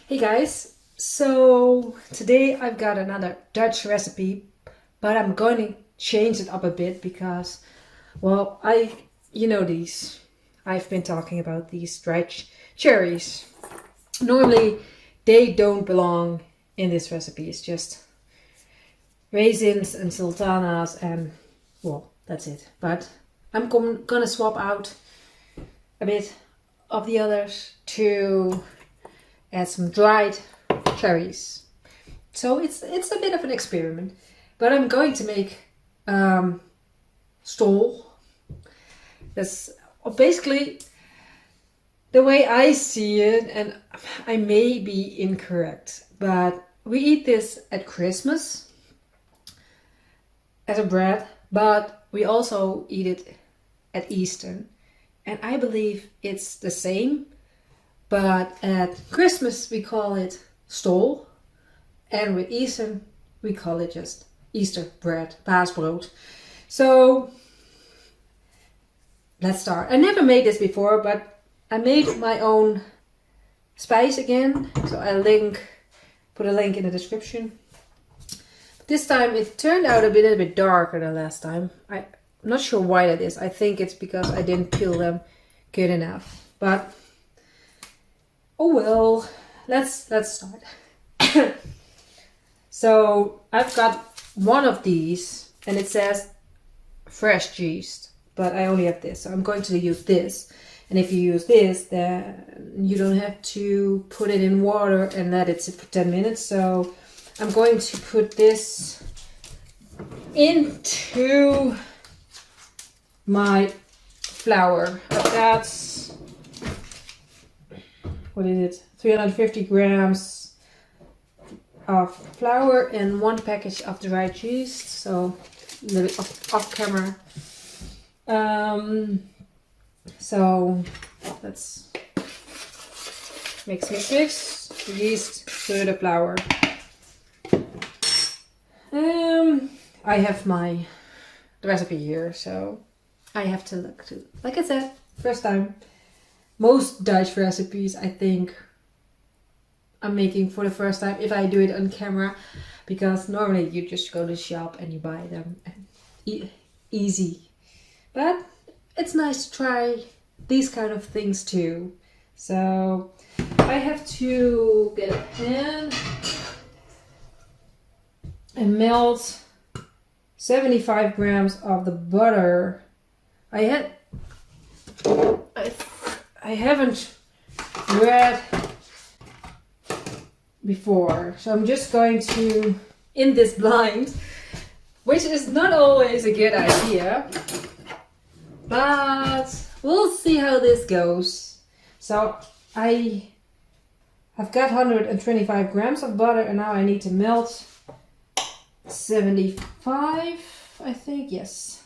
Hey guys, so today I've got another Dutch recipe, but I'm going to change it up a bit because, well, you know these. I've been talking about these dried cherries. Normally, they don't belong in this recipe. It's just raisins and sultanas and, well, that's it. But I'm gonna swap out a bit of the others to add some dried cherries. So it's a bit of an experiment, but I'm going to make Stol. That's basically the way I see it, and I may be incorrect, but we eat this at Christmas as a bread, but we also eat it at Easter, and I believe it's the same. But at Christmas we call it Stol, and with Easter we call it just Easter bread, Paasbrood. So let's start. I never made this before, but I made my own spice again. So put a link in the description. This time it turned out a little bit darker than last time. I'm not sure why that is. I think it's because I didn't peel them good enough. But oh well, let's start. So I've got one of these and it says fresh yeast, but I only have this, so I'm going to use this. And if you use this, then you don't have to put it in water and let it sit for 10 minutes. So I'm going to put this into my flour. I've got, what is it, 350 grams of flour and one package of dried yeast. So a little off camera. So let's mix the yeast to the flour. I have the recipe here, so I have to look to. Like I said, first time. Most Dutch recipes I think I'm making for the first time if I do it on camera, because normally you just go to the shop and you buy them and easy. But it's nice to try these kind of things too. So I have to get a pan and melt 75 grams of the butter. I haven't read before, so I'm just going to in this blind, which is not always a good idea, but we'll see how this goes. So I have got 125 grams of butter, and now I need to melt 75, I think, yes.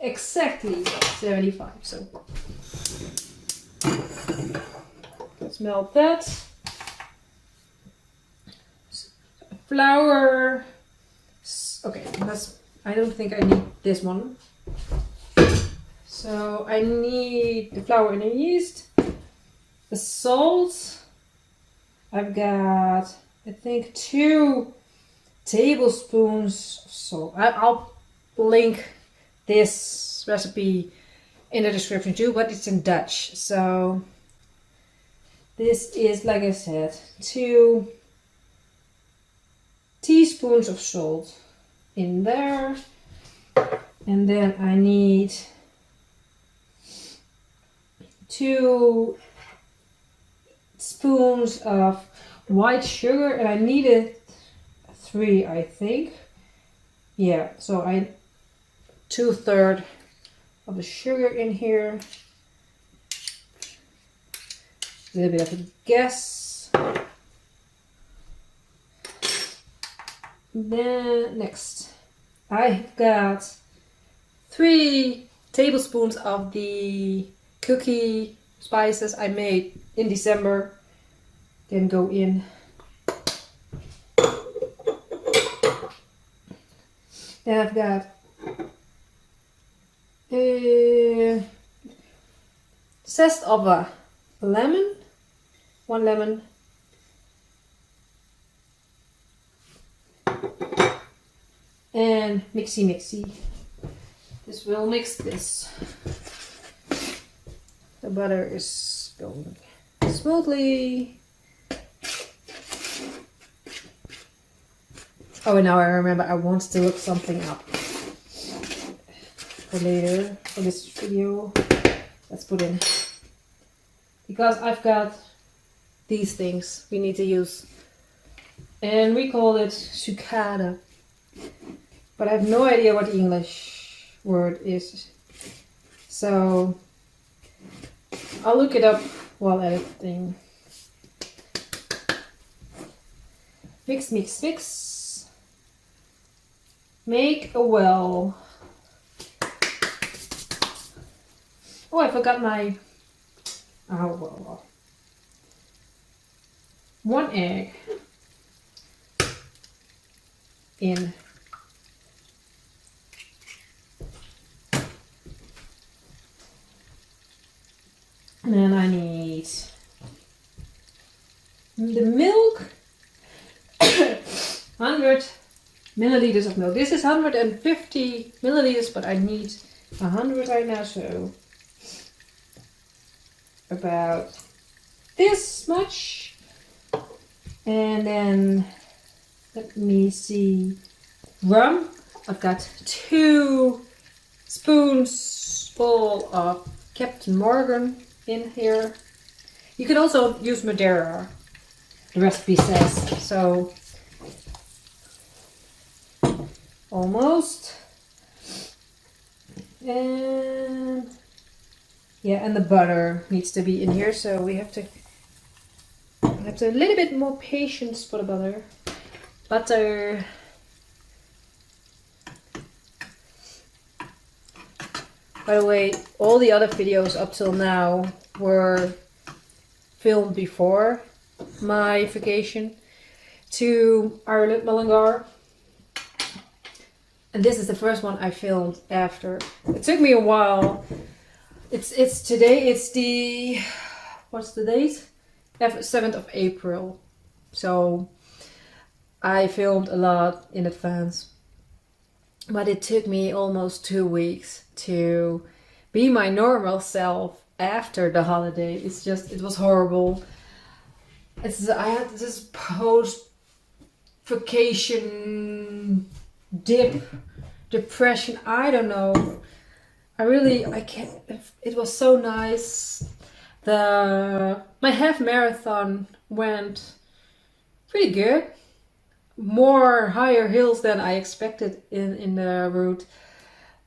Exactly 75. So let's melt that. Flour. Okay, I don't think I need this one. So I need the flour and the yeast, the salt. I've got, I think, 2 tablespoons of salt. I'll link this recipe in the description too, but it's in Dutch. So this is, like I said, 2 teaspoons of salt in there. And then I need 2 spoons of white sugar, and I needed 3, I think. Yeah, so 2/3 of the sugar in here. A little bit of a guess. Then next, I've got 3 tablespoons of the cookie spices I made in December. Then go in. Then I've got zest of a lemon, 1 lemon. And mixy. This will mix this. The butter is going smoothly. Oh, and now I remember I want to look something up for later, for this video. Let's put in. Because I've got these things we need to use. And we call it sucade. But I have no idea what the English word is. So I'll look it up while editing. Mix. Make a well. Oh, I forgot my... Oh, well. 1 egg. In. And then I need the milk. 100 milliliters of milk. This is 150 milliliters, but I need 100 right now, so about this much. And then let me see, rum. I've got 2 spoons full of Captain Morgan in here. You can also use Madeira, the recipe says. So almost. And yeah, and the butter needs to be in here, so we have to a little bit more patience for the butter. Butter. By the way, all the other videos up till now were filmed before my vacation to Ireland, Mullingar. And this is the first one I filmed after. It took me a while. It's today, it's the, what's the date? 7th of April. So I filmed a lot in advance. But it took me almost 2 weeks to be my normal self after the holiday. It was horrible. I had this post-vacation depression. I don't know. I can't. It was so nice. My half marathon went pretty good. More higher hills than I expected in the route,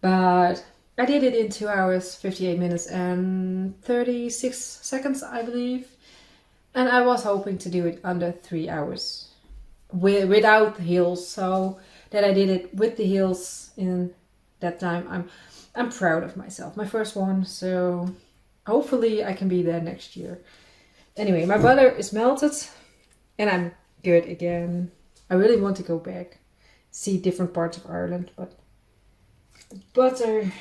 but I did it in 2 hours, 58 minutes and 36 seconds, I believe. And I was hoping to do it under 3 hours without the hills, so that I did it with the hills in that time. I'm proud of myself. My first one, so hopefully I can be there next year. Anyway, my butter is melted and I'm good again. I really want to go back, see different parts of Ireland, but the butter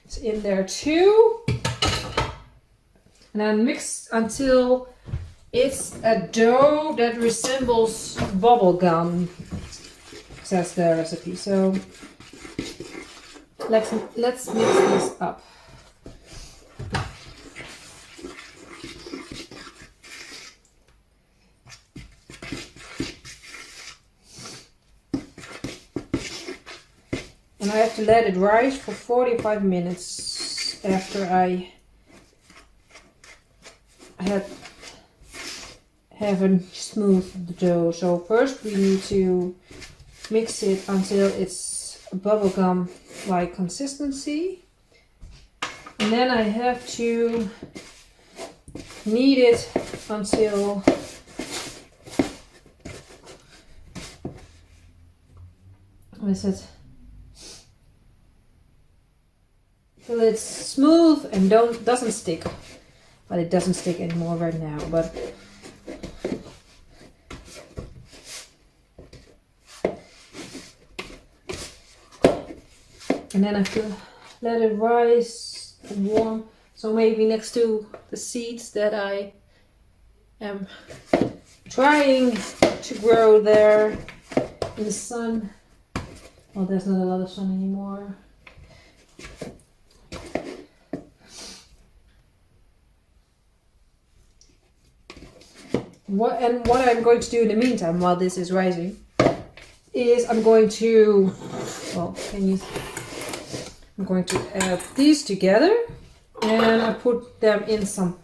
is in there too. And then mix until it's a dough that resembles bubble gum, says the recipe. So let's mix this up. And I have to let it rise for 45 minutes after I haven't smoothed the dough. So first we need to mix it until it's bubblegum like consistency. And then I have to knead it until what is it? Till it's smooth and doesn't stick. But it doesn't stick anymore right now. But and then I have to let it rise and warm. So maybe next to the seeds that I am trying to grow there in the sun. Well, there's not a lot of sun anymore. What I'm going to do in the meantime, while this is rising, is I'm going to add these together, and I put them in some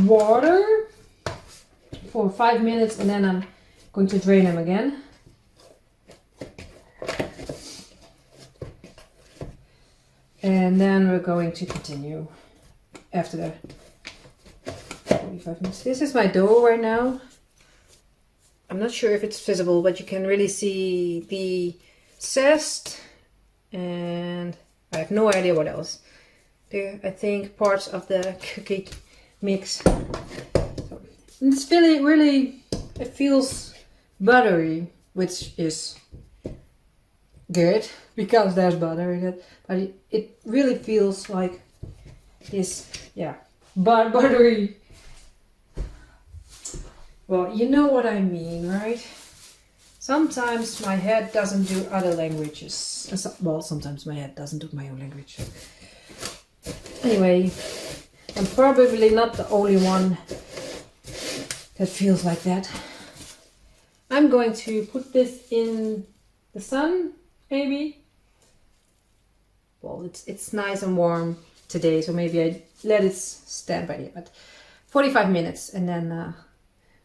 water for 5 minutes, and then I'm going to drain them again. And then we're going to continue after the 45 minutes. This is my dough right now. I'm not sure if it's visible, but you can really see the zest, and I have no idea what else. There, I think parts of the cookie mix. So, it's really, it feels buttery, which is good because there's butter in it. But it really feels like this, yeah, buttery. Well, you know what I mean, right? Sometimes my head doesn't do other languages. Well, sometimes my head doesn't do my own language. Anyway, I'm probably not the only one that feels like that. I'm going to put this in the sun, maybe. Well, it's nice and warm today, so maybe I let it stand by here. But 45 minutes, and then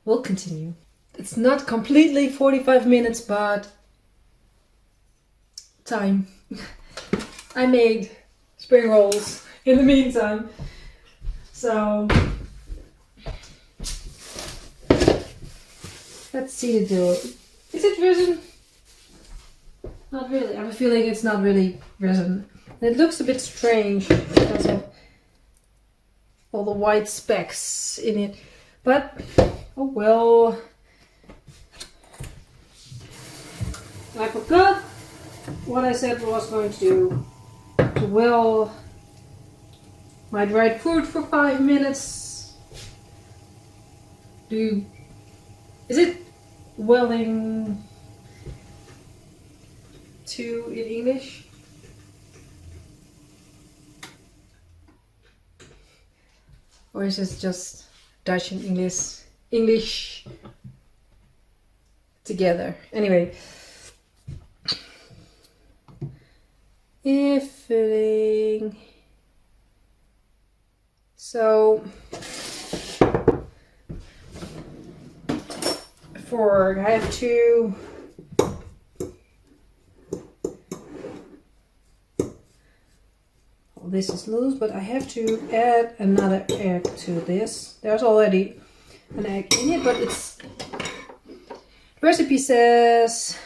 we'll continue. It's not completely 45 minutes, but time. I made spring rolls in the meantime. So let's see the dough. Is it risen? Not really. I have a feeling it's not really risen. It looks a bit strange because of all the white specks in it. But oh well. I forgot what I said I was going to do. To well my dried fruit for 5 minutes. Is it welling to in English? Or is it just Dutch and English together? Anyway. Filling. So I have to this is loose, but I have to add another egg to this. There's already an egg in it, but it's recipe says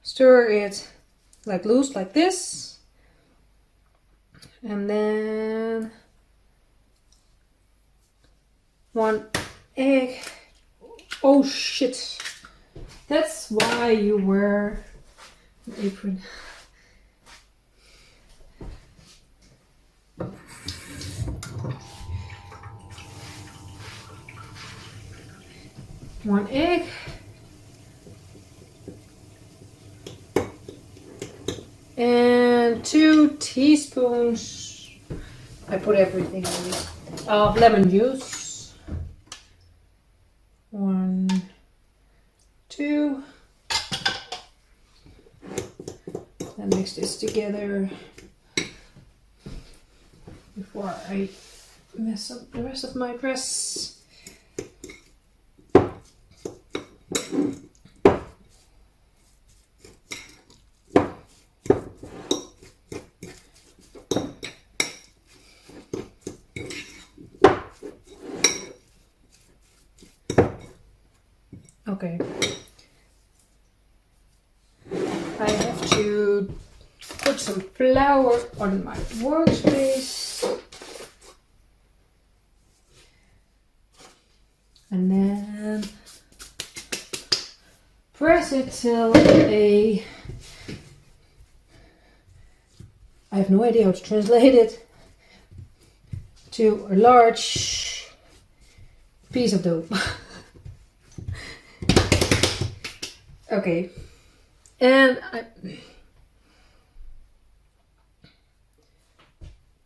stir it like loose like this, and then 1 egg. Oh shit, that's why you wear an apron. One egg. And 2 teaspoons, I put everything in, of lemon juice. 1, 2. And mix this together before I mess up the rest of my press. Okay. I have to put some flour on my workspace. And then press it till I have no idea how to translate it, to a large piece of dough. Okay, and I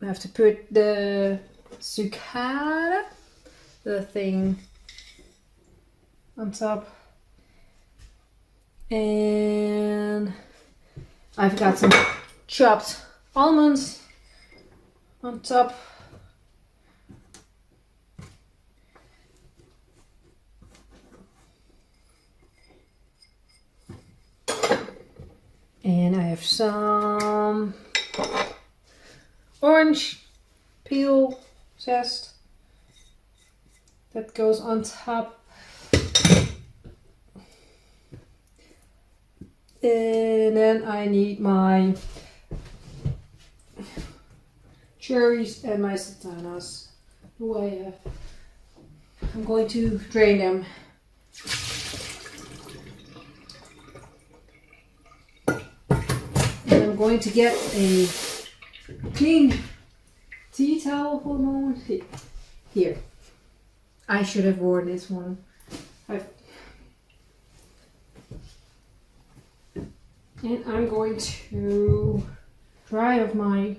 have to put the sucade, the thing, on top, and I've got some chopped almonds on top. And I have some orange peel zest that goes on top. And then I need my cherries and my sultanas. Who I have. I'm going to drain them. And I'm going to get a clean tea towel for a moment. Here. I should have worn this one. And I'm going to dry off my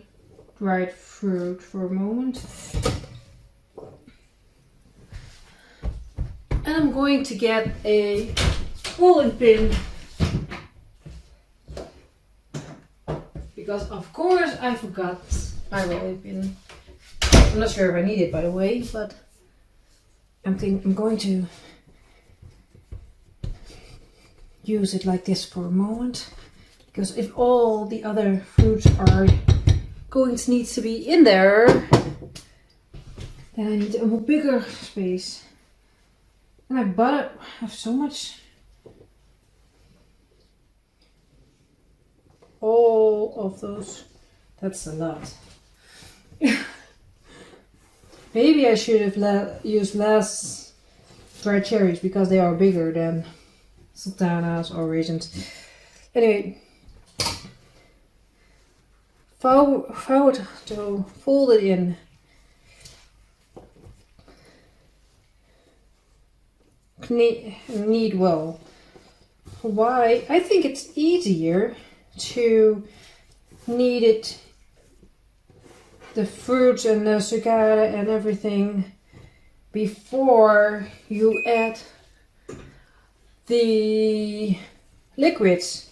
dried fruit for a moment. And I'm going to get a rolling pin. Because of course I forgot my rolling pin. I'm not sure if I need it, by the way, but I'm going to use it like this for a moment. Because if all the other fruits are going to need to be in there, then I need a more bigger space. And I have so much. All of those. That's a lot. Maybe I should have used less dried cherries because they are bigger than sultanas or raisins. Anyway, fold it in. Knead well. Why? I think it's easier to knead it, the fruits and the sucade and everything, before you add the liquids,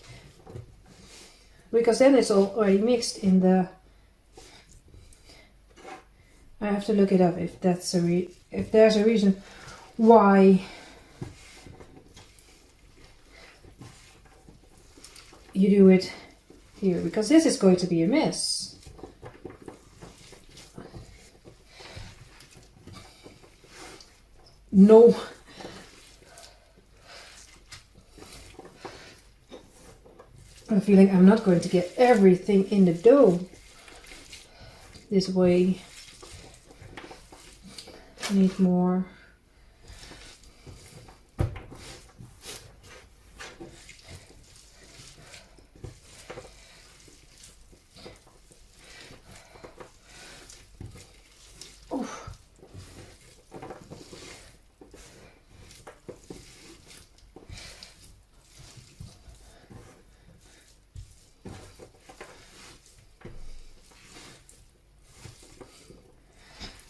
because then it's already mixed in the. I have to look it up if that's if there's a reason why you do it here, because this is going to be a mess. No. I'm feeling I'm not going to get everything in the dough this way. I need more.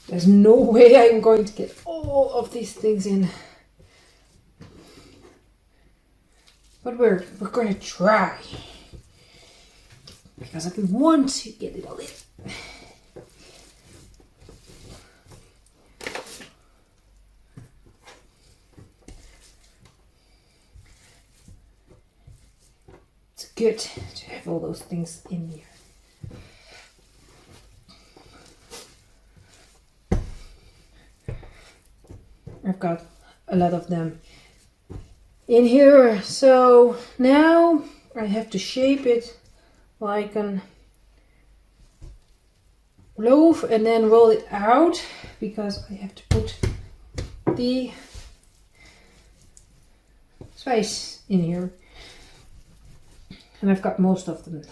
There's no way I'm going to get all of these things in. But we're going to try. Because I want to get it all in. It's good to have all those things in here. I've got a lot of them in here, so now I have to shape it like a loaf and then roll it out, because I have to put the spice in here, and I've got most of the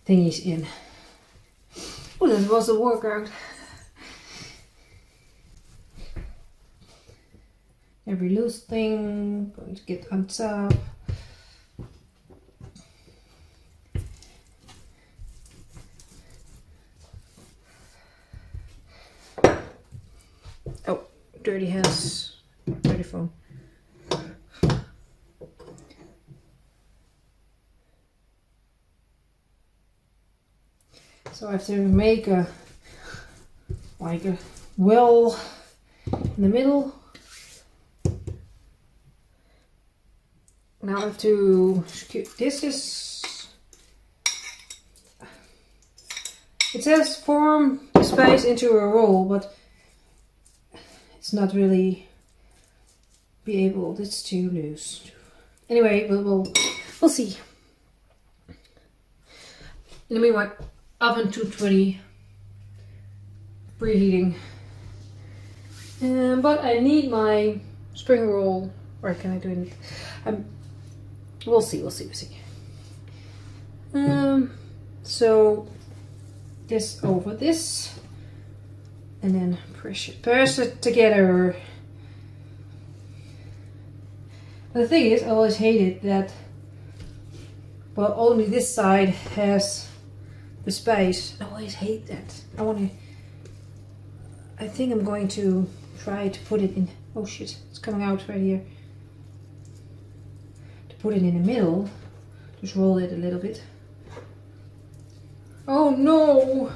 thingies in. Oh, that was a workout. every loose thing, going to get on top. Oh, dirty hands, dirty phone. So I have to make a well in the middle. Now I have to scoop. This is, it says form the spice into a roll, but it's not really be able. It's too loose. Anyway, we'll see. In the meanwhile, oven 220 preheating. But I need my spring roll. Or can I do it? We'll see. So this over this, and then press it together. The thing is, I always hated that. Well, only this side has the spice. I always hate that. I think I'm going to try to put it in. Oh shit! It's coming out right here. Put it in the middle, just roll it a little bit. Oh no!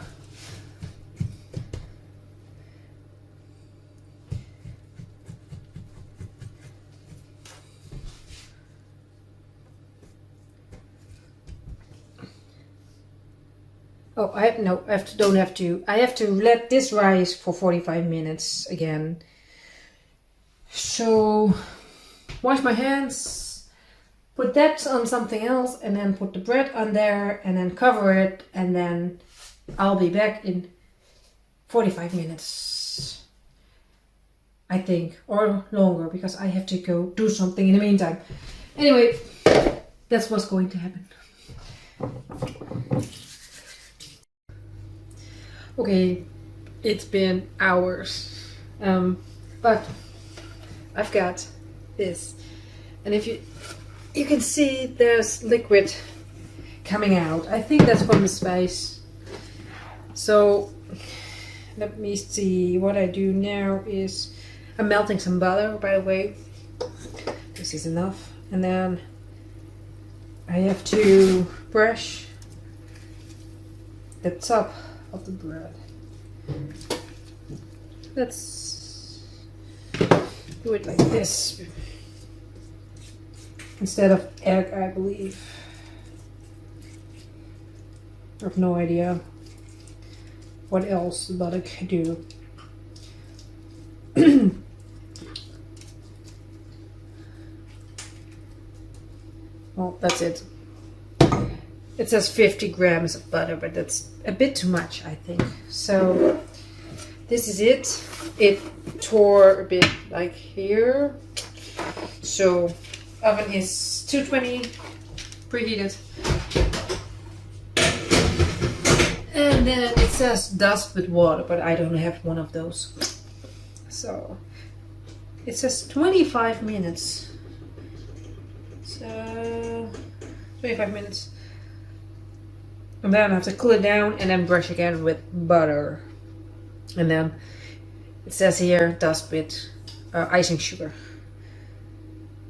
Oh, I have to let this rise for 45 minutes again. So, wash my hands. Put that on something else and then put the bread on there and then cover it, and then I'll be back in 45 minutes. I think, or longer, because I have to go do something in the meantime. Anyway, that's what's going to happen. Okay, it's been hours, but I've got this, and if you can see there's liquid coming out. I think that's from the spice. So let me see. What I do now is I'm melting some butter, by the way. This is enough. And then I have to brush the top of the bread. Let's do it like this. Instead of egg, I believe. I have no idea what else the butter could do. Well, that's it. It says 50 grams of butter, but that's a bit too much, I think. So this is it. It tore a bit like here. So oven is 220, preheated. And then it says dust with water, but I don't have one of those. So it says 25 minutes. So 25 minutes. And then I have to cool it down and then brush again with butter. And then it says here dust with icing sugar.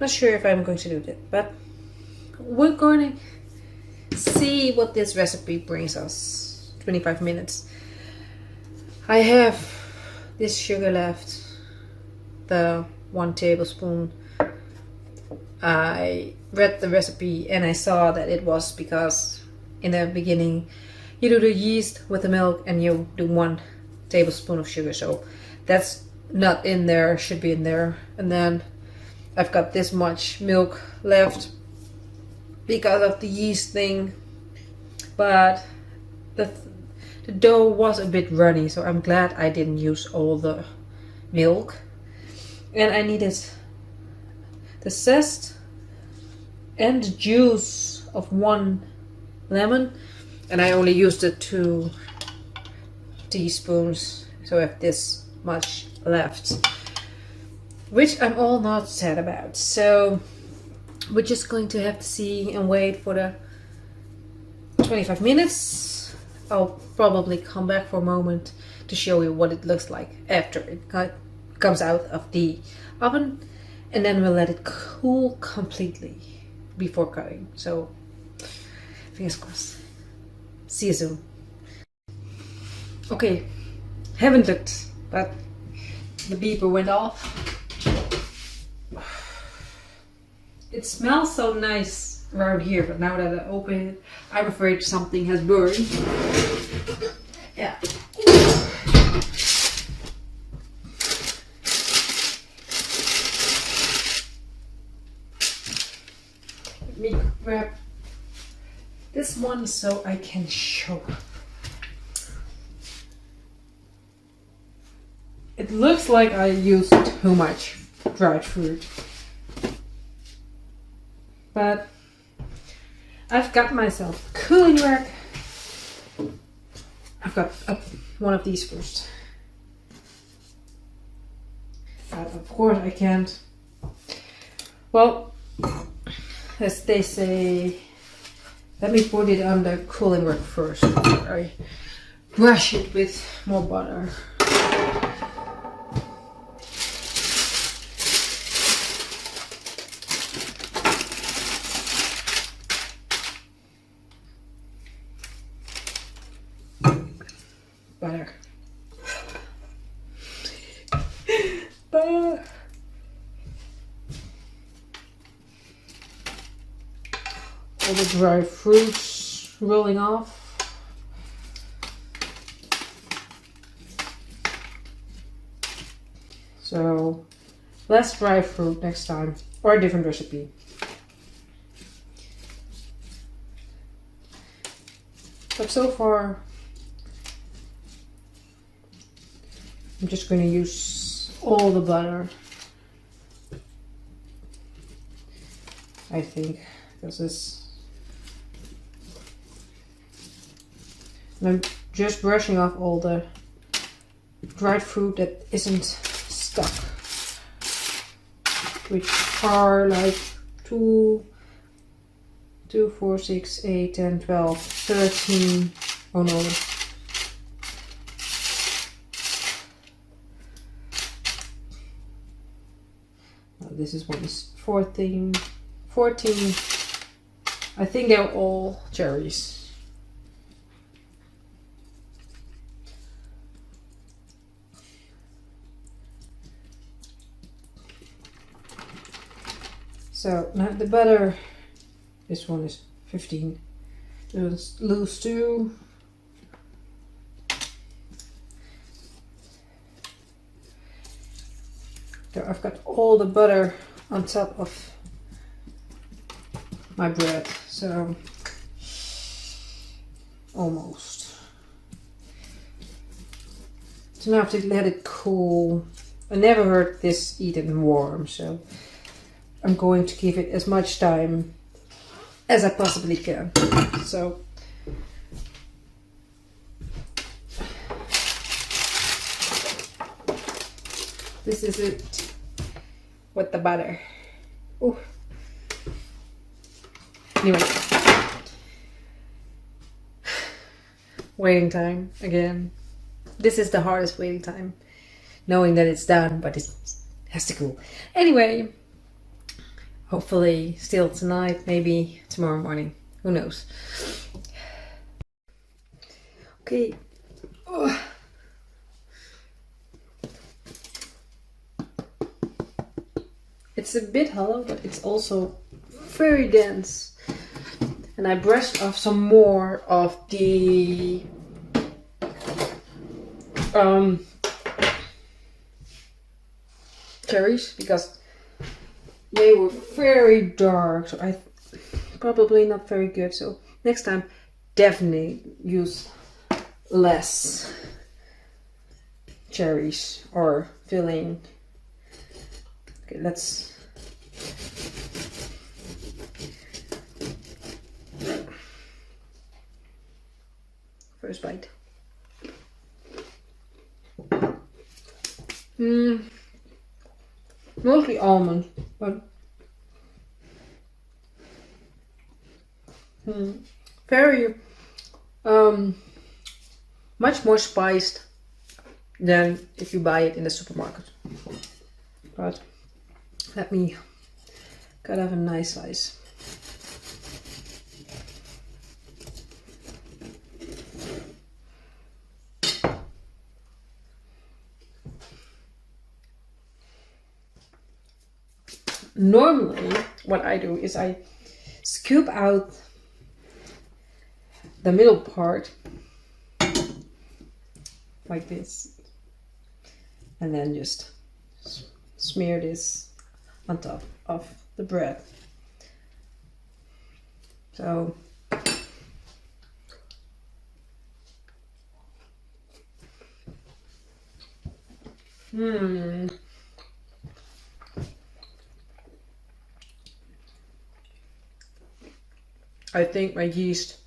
Not sure if I'm going to do that, but we're going to see what this recipe brings us. 25 minutes. I have this sugar left, the 1 tablespoon. I read the recipe and I saw that it was because in the beginning you do the yeast with the milk and you do 1 tablespoon of sugar, so that's not in there, should be in there. And then I've got this much milk left because of the yeast thing, but the dough was a bit runny, so I'm glad I didn't use all the milk. And I needed the zest and the juice of 1 lemon, and I only used it 2 teaspoons, so I have this much left. which I'm all not sad about. So we're just going to have to see and wait for the 25 minutes. I'll probably come back for a moment to show you what it looks like after it comes out of the oven, and then we'll let it cool completely before cutting. So fingers crossed. See you soon. Okay, haven't looked, but the beeper went off. It smells so nice around here, but now that I open it, I'm afraid something has burned. Yeah. Let me grab this one so I can show. It looks like I used too much dried fruit, but I've got myself cooling rack. I've got one of these first. But of course I can't. Well, as they say, let me put it on the cooling rack first before I brush it with more butter. Butter. Butter. All the dry fruits rolling off. So less dry fruit next time, or a different recipe. But so far I'm just going to use all the butter. I think this is. And I'm just brushing off all the dried fruit that isn't stuck, which are like 2, 4, 6, 8, 10, 12, 13. Oh no. This is one is 14. I think they're all cherries. So now the butter, this one is 15. There's loose too. So I've got all the butter on top of my bread, so almost. So now I have to let it cool. I never heard this eaten warm, so I'm going to give it as much time as I possibly can. So this is it with the butter. Ooh. Anyway, waiting time again. This is the hardest waiting time, knowing that it's done, but it has to cool. Anyway, hopefully still tonight, maybe tomorrow morning. Who knows? Okay. Oh. It's a bit hollow, but it's also very dense. And I brushed off some more of the cherries because they were very dark, so I probably not very good. So next time definitely use less cherries or filling. Okay, let's first bite. Mostly almond, but very much more spiced than if you buy it in the supermarket. But let me cut off a nice slice. Normally, what I do is I scoop out the middle part like this, and then just smear this on top of the bread. So I think my yeast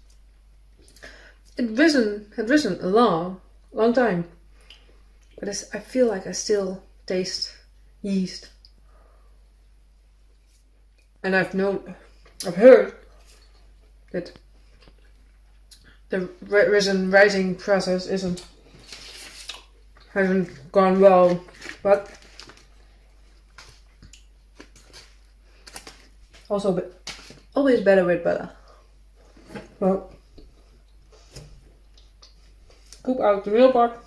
had risen a long time, but I feel like I still taste yeast, and I've heard that the rising process hasn't gone well, but also always better with butter. Well, scoop out the middle part.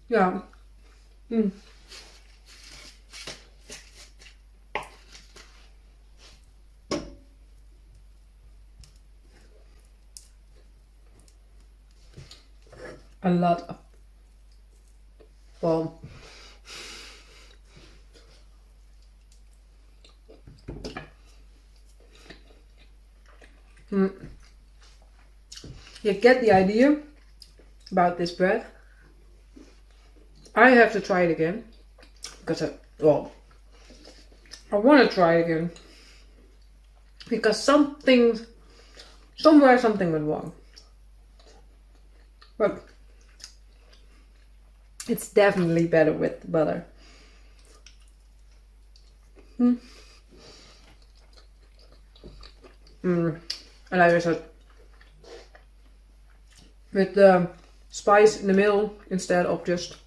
Yeah. A lot of, well, you get the idea about this bread. I have to try it again because I want to try it again because somewhere something went wrong, but it's definitely better with butter. And like I said, with the spice in the middle instead of just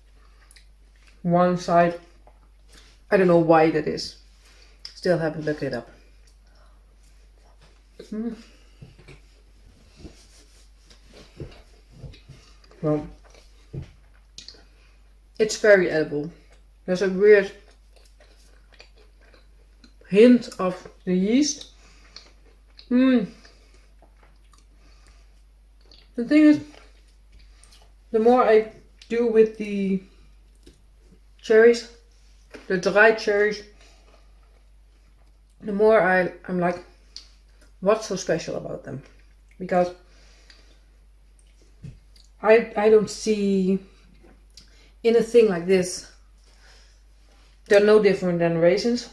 one side. I don't know why that is. Still haven't looked it up. Well, it's very edible. There's a weird hint of the yeast. The thing is, the more I do with the cherries, the dried cherries, the more I'm like, what's so special about them? Because I don't see in a thing like this, they're no different than raisins.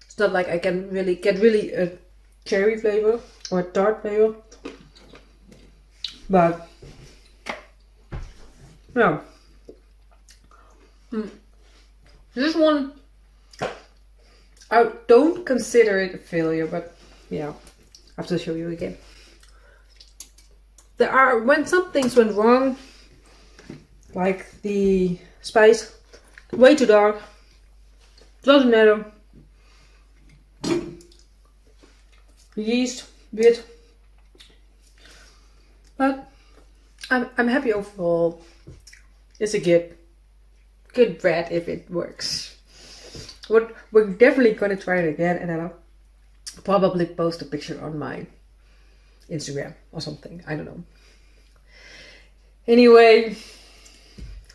It's not like I can really get a cherry flavor or a tart flavor, but yeah. This one, I don't consider it a failure, but yeah, I have to show you again. When some things went wrong, like the spice, way too dark, doesn't matter. Yeast, bit, but I'm happy overall. It's a good bread if it works. We're definitely gonna try it again, and then I'll probably post a picture on my Instagram or something. I don't know. Anyway,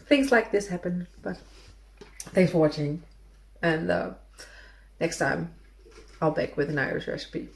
things like this happen, but thanks for watching, and next time I'll back with an Irish recipe.